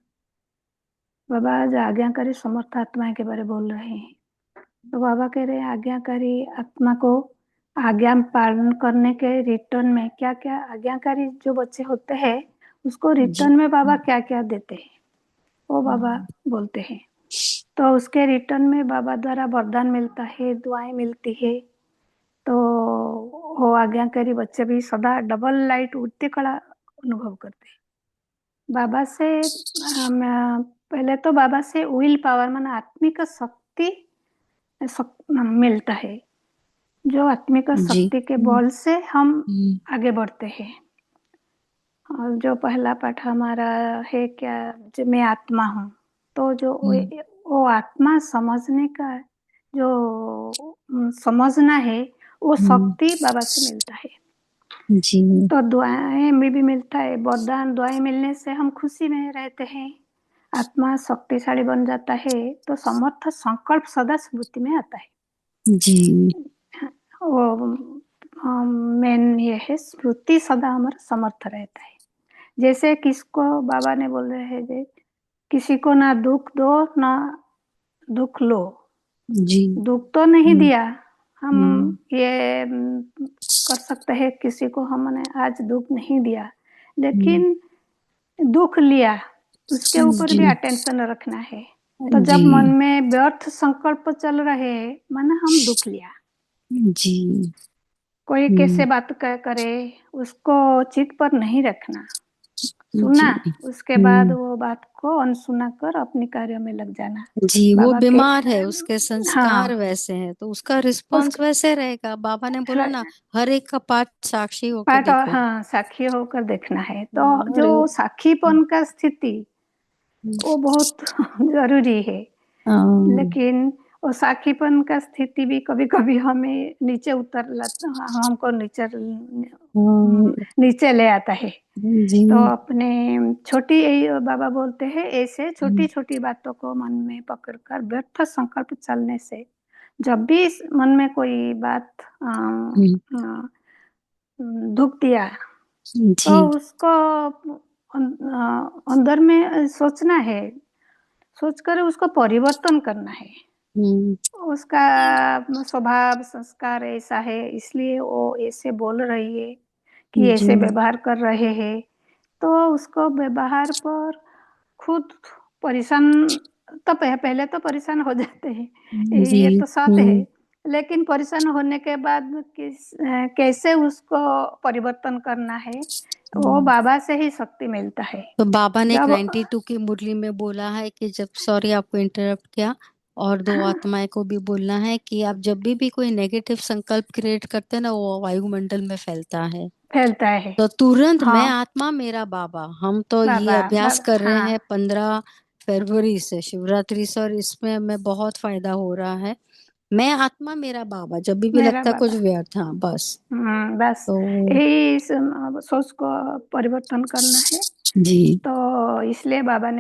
S4: बाबा आज आज्ञाकारी समर्थ आत्मा के बारे बोल रहे हैं। तो बाबा कह रहे हैं आज्ञाकारी आत्मा को आज्ञा पालन करने के रिटर्न में क्या क्या, आज्ञाकारी जो बच्चे होते हैं उसको
S1: जी।
S4: रिटर्न में बाबा क्या क्या देते हैं वो बाबा बोलते हैं। तो उसके रिटर्न में बाबा द्वारा वरदान मिलता है, दुआएं मिलती है। तो वो आज्ञाकारी बच्चे भी सदा डबल लाइट उठते कड़ा अनुभव करते हैं। बाबा से पहले तो बाबा से विल पावर माना आत्मिक शक्ति मिलता है, जो आत्मिक
S1: जी।
S4: शक्ति के बल से हम आगे बढ़ते हैं। और जो पहला पाठ हमारा है क्या, जो मैं आत्मा हूँ, तो जो वो आत्मा समझने का जो समझना है वो शक्ति बाबा से मिलता है।
S1: जी।
S4: तो दुआएं में भी मिलता है, वरदान दुआएं मिलने से हम खुशी में रहते हैं, आत्मा शक्तिशाली बन जाता है। तो समर्थ संकल्प सदा स्मृति में आता है।
S1: जी।
S4: वो मेन ये है, स्मृति सदा हमारा समर्थ रहता है। जैसे किसको बाबा ने बोल रहे हैं जे किसी को ना दुख दो ना दुख लो।
S1: जी।
S4: दुख तो नहीं दिया, हम ये कर सकते हैं किसी को हमने आज दुख नहीं दिया, लेकिन दुख लिया उसके ऊपर भी अटेंशन रखना है। तो जब मन में व्यर्थ संकल्प चल रहे हैं माना हम दुख लिया,
S1: जी।
S4: कोई कैसे बात करे उसको चित पर नहीं रखना, सुना उसके बाद वो बात को अनसुना कर अपने कार्य में लग जाना।
S1: जी। वो
S4: बाबा के
S1: बीमार है, उसके संस्कार
S4: हाँ
S1: वैसे हैं, तो उसका रिस्पांस वैसे रहेगा। बाबा ने बोला ना, हर एक का पाठ साक्षी होके
S4: पाठ,
S1: देखो।
S4: हाँ साक्षी होकर देखना है। तो
S1: और
S4: जो साक्षीपन का स्थिति वो बहुत जरूरी है, लेकिन वो साक्षीपन का स्थिति भी कभी कभी हमें नीचे उतर लाता, हमको नीचे ले आता है।
S1: जी।
S4: तो अपने छोटी बाबा बोलते हैं ऐसे छोटी छोटी बातों को मन में पकड़कर व्यर्थ संकल्प चलने से, जब भी इस मन में कोई बात दुख दिया तो उसको अंदर में सोचना है, सोचकर उसको परिवर्तन करना है। उसका स्वभाव संस्कार ऐसा है इसलिए वो ऐसे बोल रही है कि ऐसे व्यवहार कर रहे हैं। तो उसको व्यवहार पर खुद परेशान, तो पहले तो परेशान हो जाते हैं, ये तो सत्य है। लेकिन परेशान होने के बाद कैसे उसको परिवर्तन करना है वो बाबा से ही शक्ति मिलता है।
S1: तो बाबा ने एक
S4: जब
S1: 92 की मुरली में बोला है कि जब, सॉरी आपको इंटरप्ट किया, और दो आत्माएं को भी बोलना है कि आप जब भी कोई नेगेटिव संकल्प क्रिएट करते हैं ना, वो वायुमंडल में फैलता है। तो तुरंत
S4: हाँ,
S1: मैं आत्मा मेरा बाबा, हम तो ये
S4: बाबा
S1: अभ्यास
S4: बाबा
S1: कर रहे
S4: हाँ,
S1: हैं 15 फरवरी से, शिवरात्रि से, और इसमें हमें बहुत फायदा हो रहा है। मैं आत्मा मेरा बाबा, जब भी
S4: मेरा
S1: लगता कुछ
S4: बाबा
S1: व्यर्थ, हाँ बस।
S4: बस
S1: तो
S4: यही सोच को परिवर्तन करना है।
S1: जी।
S4: तो इसलिए बाबा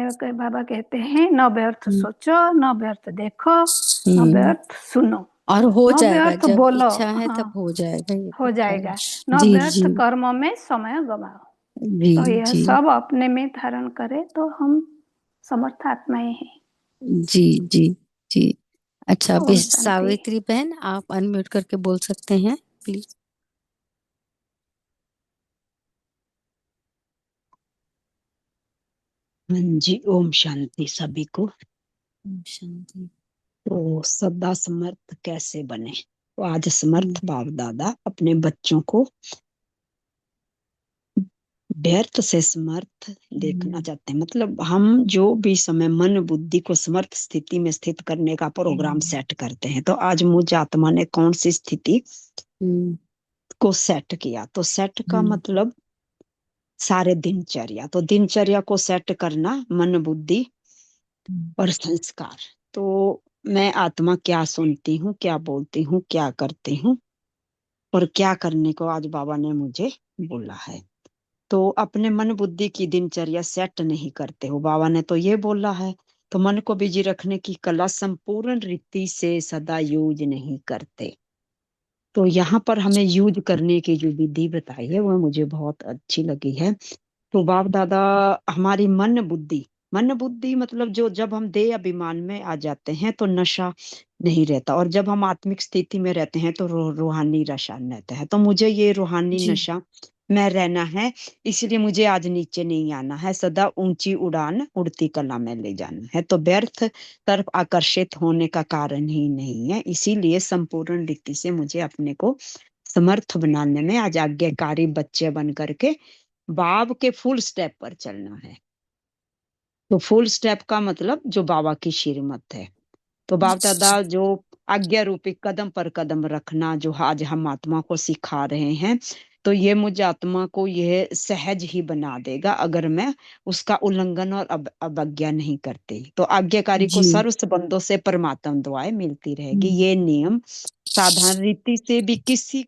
S4: कहते हैं न व्यर्थ सोचो, न व्यर्थ देखो, न व्यर्थ सुनो,
S1: और हो
S4: न
S1: जाएगा,
S4: व्यर्थ
S1: जब
S4: बोलो।
S1: इच्छा है
S4: हाँ,
S1: तब हो जाएगा, ये तो
S4: हो
S1: खैर।
S4: जाएगा। न
S1: जी।
S4: व्यर्थ
S1: जी।
S4: कर्मों में समय गवाओ।
S1: जी।
S4: तो यह
S1: जी।
S4: सब अपने में धारण करे तो हम समर्थ आत्माएं हैं।
S1: जी। जी। जी। अच्छा, अभी
S4: ओम शांति।
S1: सावित्री बहन, आप अनम्यूट करके बोल सकते हैं प्लीज।
S5: हाँ जी, ओम शांति सभी को।
S1: ओम शांति।
S5: तो सदा समर्थ कैसे बने? तो आज समर्थ बाप दादा अपने बच्चों को व्यर्थ से समर्थ देखना चाहते हैं। मतलब हम जो भी समय मन बुद्धि को समर्थ स्थिति में स्थित करने का प्रोग्राम सेट करते हैं, तो आज मुझ आत्मा ने कौन सी स्थिति को सेट किया? तो सेट का मतलब सारे दिनचर्या, तो दिनचर्या को सेट करना मन बुद्धि और संस्कार। तो मैं आत्मा क्या सुनती हूँ, क्या बोलती हूँ, क्या करती हूँ और क्या करने को आज बाबा ने मुझे बोला है। तो अपने मन बुद्धि की दिनचर्या सेट नहीं करते हो, बाबा ने तो ये बोला है। तो मन को बिजी रखने की कला संपूर्ण रीति से सदा यूज नहीं करते। तो यहाँ पर हमें यूज करने की जो विधि बताई है वो मुझे बहुत अच्छी लगी है। तो बाप दादा हमारी मन बुद्धि मतलब जो जब हम देह अभिमान में आ जाते हैं तो नशा नहीं रहता, और जब हम आत्मिक स्थिति में रहते हैं तो रूहानी नशा रहता है। तो मुझे ये रूहानी
S1: जी
S5: नशा में रहना है, इसलिए मुझे आज नीचे नहीं आना है, सदा ऊंची उड़ान उड़ती कला में ले जाना है। तो व्यर्थ तरफ आकर्षित होने का कारण ही नहीं है, इसीलिए संपूर्ण रीति से मुझे अपने को समर्थ बनाने में आज आज्ञाकारी बच्चे बन करके बाब के फुल स्टेप पर चलना है। तो फुल स्टेप का मतलब जो बाबा की श्रीमत है। तो बाप दादा जो आज्ञा रूपी कदम पर कदम रखना जो आज हम आत्मा को सिखा रहे हैं, तो ये मुझे आत्मा को यह सहज ही बना देगा अगर मैं उसका उल्लंघन और अवज्ञा नहीं करती। तो आज्ञाकारी को
S1: जी
S5: सर्व संबंधों से परमात्मा दुआएं मिलती रहेगी। ये नियम साधारण रीति से भी किसी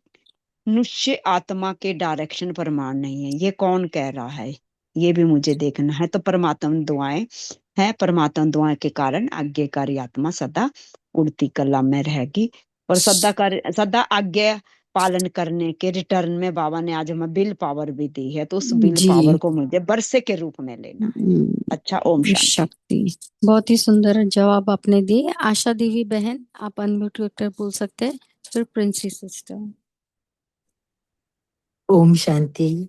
S5: मनुष्य आत्मा के डायरेक्शन प्रमाण नहीं है। ये कौन कह रहा है, ये भी मुझे देखना है। तो परमात्मा दुआएं है, परमात्मा दुआएं के कारण आज्ञाकारी आत्मा सदा उड़ती कला में रहेगी। और सदा आज्ञा पालन करने के रिटर्न में बाबा ने आज हमें बिल पावर भी दी है, तो उस बिल
S1: जी
S5: पावर को मुझे बरसे के रूप में लेना है। अच्छा, ओम शांति।
S1: शक्ति। बहुत ही सुंदर जवाब आपने दिए। आशा देवी बहन, आप अनम्यूट कर बोल सकते हैं, फिर प्रिंसी सिस्टर।
S6: ओम शांति।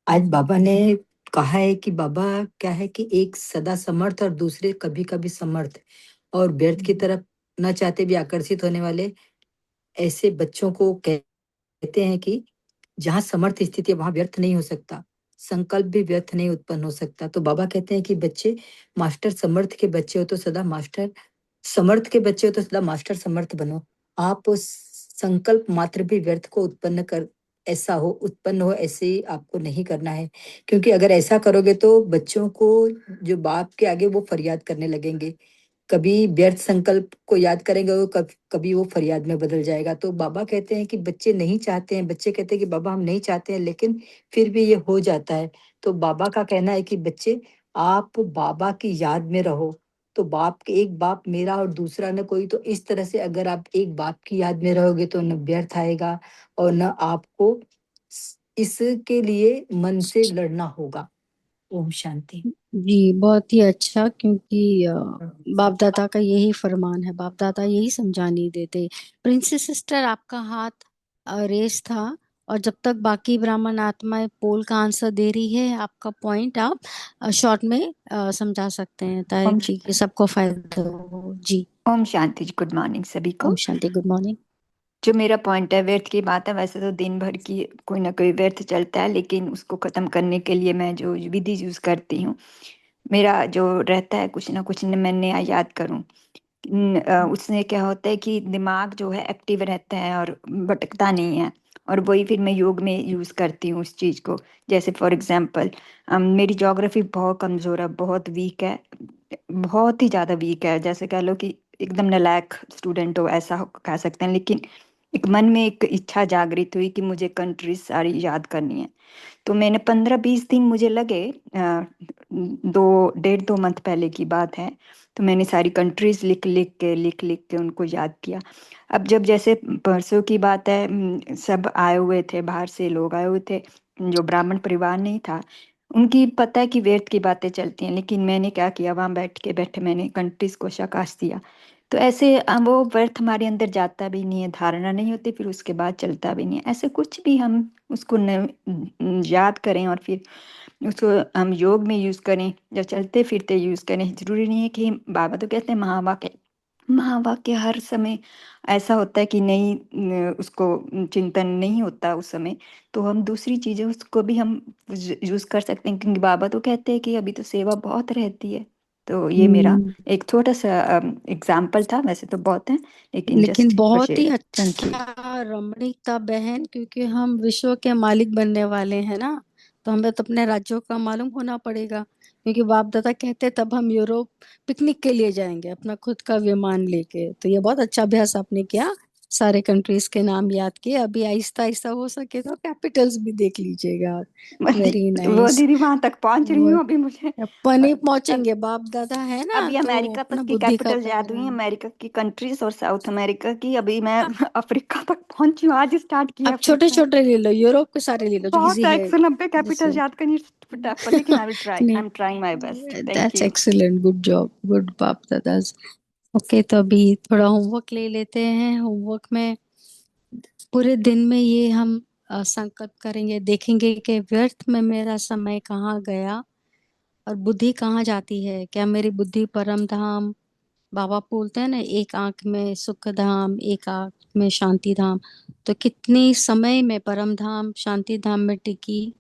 S6: आज बाबा ने कहा है कि बाबा क्या है कि एक सदा समर्थ और दूसरे कभी कभी समर्थ और व्यर्थ की तरफ न चाहते भी आकर्षित होने वाले ऐसे बच्चों को कहते हैं कि जहाँ समर्थ स्थिति है वहां व्यर्थ नहीं हो सकता, संकल्प भी व्यर्थ नहीं उत्पन्न हो सकता। तो बाबा कहते हैं कि बच्चे मास्टर समर्थ के बच्चे हो तो सदा मास्टर समर्थ के बच्चे हो तो सदा मास्टर समर्थ बनो। आप उस संकल्प मात्र भी व्यर्थ को उत्पन्न हो ऐसे ही आपको नहीं करना है, क्योंकि अगर ऐसा करोगे तो बच्चों को जो बाप के आगे वो फरियाद करने लगेंगे। कभी व्यर्थ संकल्प को याद करेंगे वो कभी वो फरियाद में बदल जाएगा। तो बाबा कहते हैं कि बच्चे नहीं चाहते हैं, बच्चे कहते हैं कि बाबा हम नहीं चाहते हैं, लेकिन फिर भी ये हो जाता है। तो बाबा का कहना है कि बच्चे आप बाबा की याद में रहो। तो एक बाप मेरा और दूसरा न कोई, तो इस तरह से अगर आप एक बाप की याद में रहोगे तो न व्यर्थ आएगा और न आपको इसके लिए मन से लड़ना होगा। ओम शांति।
S1: जी बहुत ही अच्छा, क्योंकि बाप दादा का यही फरमान है, बाप दादा यही समझाने देते। प्रिंसेस सिस्टर, आपका हाथ रेस था, और जब तक बाकी ब्राह्मण आत्माएं पोल का आंसर दे रही है, आपका पॉइंट आप शॉर्ट में समझा सकते हैं ताकि सबको फायदा हो। जी
S7: ओम शांति जी, गुड मॉर्निंग सभी को।
S1: Om Shanti, good morning.
S7: जो मेरा पॉइंट है व्यर्थ की बात है, वैसे तो दिन भर की कोई ना कोई व्यर्थ चलता है, लेकिन उसको खत्म करने के लिए मैं जो विधि यूज करती हूँ, मेरा जो रहता है कुछ ना कुछ मैं नया याद करूँ। उससे क्या होता है कि दिमाग जो है एक्टिव रहता है और भटकता नहीं है, और वही फिर मैं योग में यूज़ करती हूँ उस चीज़ को। जैसे फॉर एग्जांपल मेरी ज्योग्राफी बहुत कमज़ोर है, बहुत वीक है, बहुत ही ज़्यादा वीक है। जैसे कह लो कि एकदम नालायक स्टूडेंट हो, ऐसा कह सकते हैं। लेकिन एक मन में एक इच्छा जागृत हुई कि मुझे कंट्रीज सारी याद करनी है। तो मैंने 15-20 दिन मुझे लगे, 1.5-2 मंथ पहले की बात है। तो मैंने सारी कंट्रीज लिख लिख के उनको याद किया। अब जब जैसे परसों की बात है, सब आए हुए थे, बाहर से लोग आए हुए थे, जो ब्राह्मण परिवार नहीं था, उनकी पता है कि व्यर्थ की बातें चलती हैं, लेकिन मैंने क्या किया, वहाँ बैठे मैंने कंट्रीज को शाकाश दिया। तो ऐसे वो व्यर्थ हमारे अंदर जाता भी नहीं है, धारणा नहीं होती, फिर उसके बाद चलता भी नहीं है। ऐसे कुछ भी हम उसको याद करें और फिर उसको हम योग में यूज़ करें, जब चलते फिरते यूज़ करें। ज़रूरी नहीं है कि बाबा तो कहते हैं महावाक्य हर समय ऐसा होता है कि नहीं, उसको चिंतन नहीं होता उस समय, तो हम दूसरी चीज़ें उसको भी हम यूज़ कर सकते हैं, क्योंकि बाबा तो कहते हैं कि अभी तो सेवा बहुत रहती है। तो ये मेरा एक छोटा सा एग्जाम्पल था, वैसे तो बहुत है, लेकिन जस्ट
S1: बहुत ही अच्छा रमणीकता बहन, क्योंकि हम विश्व के मालिक बनने वाले हैं ना, तो हमें तो अपने राज्यों का मालूम होना पड़ेगा, क्योंकि बाप दादा कहते तब हम यूरोप पिकनिक के लिए जाएंगे अपना खुद का विमान लेके। तो ये बहुत अच्छा अभ्यास आपने किया, सारे कंट्रीज के नाम याद किए। अभी आहिस्ता आहिस्ता हो सके तो कैपिटल्स भी देख लीजिएगा। वेरी
S7: वो
S1: नाइस।
S7: दीदी वहां तक पहुंच रही
S1: वो
S7: हूँ अभी मुझे।
S1: अपन ही
S7: अब
S1: पहुंचेंगे, बाप दादा है ना,
S7: अभी
S1: तो
S7: अमेरिका
S1: अपना
S7: तक की
S1: बुद्धि का
S7: कैपिटल याद हुई,
S1: प्रोग्राम।
S7: अमेरिका की कंट्रीज और साउथ अमेरिका की। अभी मैं अफ्रीका तक पहुंची हूँ, आज स्टार्ट किया
S1: अब छोटे
S7: अफ्रीका।
S1: छोटे ले लो, यूरोप के सारे ले लो जो
S7: बहुत
S1: इजी
S7: है,
S1: है।
S7: 190 कैपिटल
S1: जैसे
S7: याद करनी फटाफट, लेकिन आई विल ट्राई, आई
S1: नहीं,
S7: am trying my best. Thank
S1: that's
S7: you.
S1: Excellent, good job, good बाप दादाज। ओके, तो अभी थोड़ा होमवर्क ले लेते हैं। होमवर्क में पूरे दिन में ये हम संकल्प करेंगे, देखेंगे कि व्यर्थ में मेरा समय कहाँ गया और बुद्धि कहाँ जाती है। क्या मेरी बुद्धि परम धाम, बाबा बोलते हैं ना, एक आंख में सुख धाम, एक आंख में शांति धाम, तो कितनी समय में परम धाम शांति धाम में टिकी,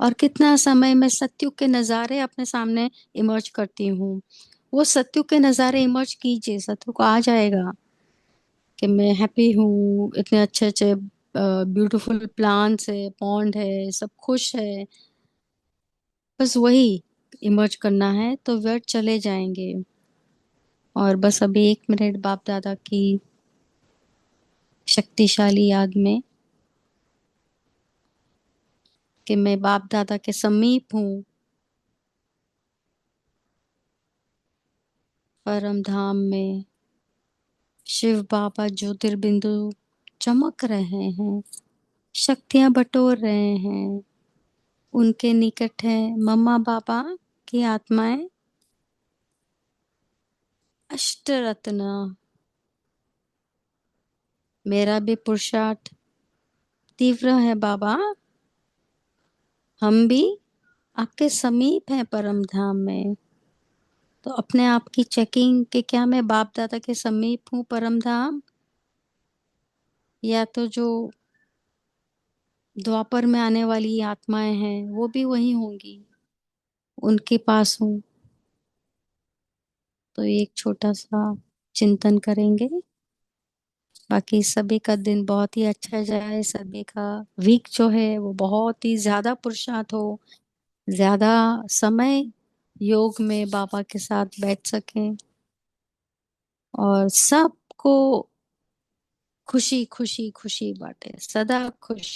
S1: और कितना समय मैं सत्युग के नजारे अपने सामने इमर्ज करती हूँ। वो सत्युग के नजारे इमर्ज कीजिए, सत्युग को आ जाएगा कि मैं हैप्पी हूँ, इतने अच्छे अच्छे ब्यूटीफुल प्लांट्स है, पॉन्ड है, सब खुश है। बस वही इमर्ज करना है तो व्यर्थ चले जाएंगे। और बस अभी 1 मिनट बाप दादा की शक्तिशाली याद में कि मैं बाप दादा के समीप हूँ, परम धाम में शिव बाबा ज्योतिर्बिंदु चमक रहे हैं, शक्तियां बटोर रहे हैं। उनके निकट है मम्मा बाबा की आत्माएं, अष्टरत्न। मेरा भी पुरुषार्थ तीव्र है बाबा, हम भी आपके समीप हैं परम धाम में। तो अपने आप की चेकिंग कि क्या मैं बाप दादा के समीप हूँ परम धाम, या तो जो द्वापर में आने वाली आत्माएं हैं वो भी वही होंगी, उनके पास हूँ। तो एक छोटा सा चिंतन करेंगे। बाकी सभी का दिन बहुत ही अच्छा जाए, सभी का वीक जो है वो बहुत ही ज्यादा पुरुषार्थ हो, ज्यादा समय योग में बाबा के साथ बैठ सकें, और सबको खुशी खुशी खुशी बांटे, सदा खुश।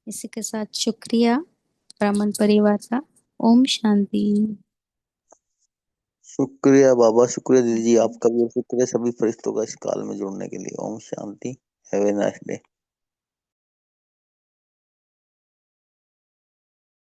S1: इसी के साथ शुक्रिया ब्राह्मण परिवार का। ओम शांति।
S2: शुक्रिया बाबा, शुक्रिया दीदी जी आपका भी, और शुक्रिया सभी फरिश्तों का इस काल में जुड़ने के लिए। Om Shanti. Have a nice day.